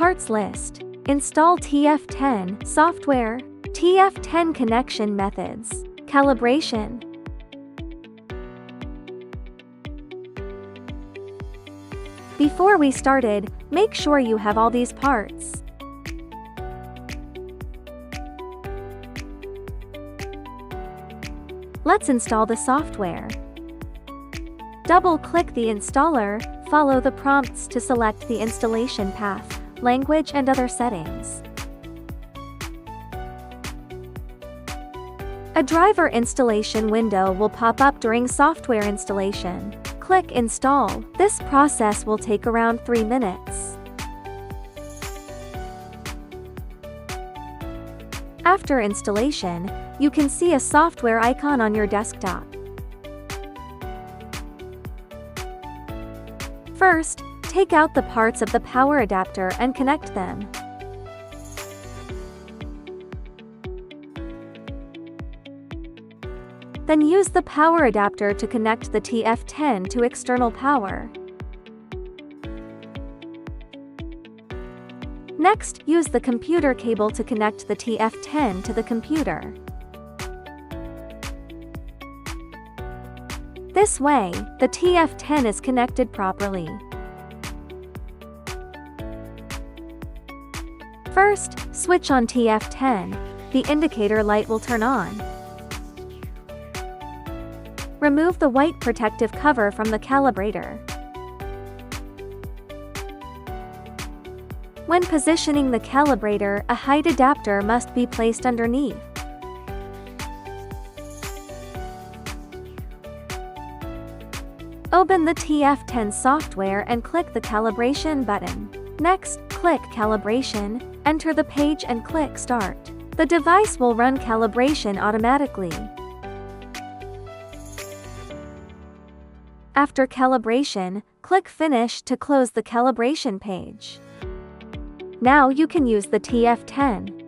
Parts list. Install TF10 software. TF10 connection methods. Calibration. Before we started, make sure you have all these parts. Let's install the software. Double-click the installer, follow the prompts to select the installation path, language and other settings. A driver installation window will pop up during software installation. Click Install. This process will take around 3 minutes. After installation, you can see a software icon on your desktop. First, take out the parts of the power adapter and connect them. Then use the power adapter to connect the TF10 to external power. Next, use the computer cable to connect the TF10 to the computer. This way, the TF10 is connected properly. First, switch on TF10. The indicator light will turn on. Remove the white protective cover from the calibrator. When positioning the calibrator, a height adapter must be placed underneath. Open the TF10 software and click the calibration button. Next, click Calibration, enter the page and click Start. The device will run calibration automatically. After calibration, click Finish to close the calibration page. Now you can use the TF10.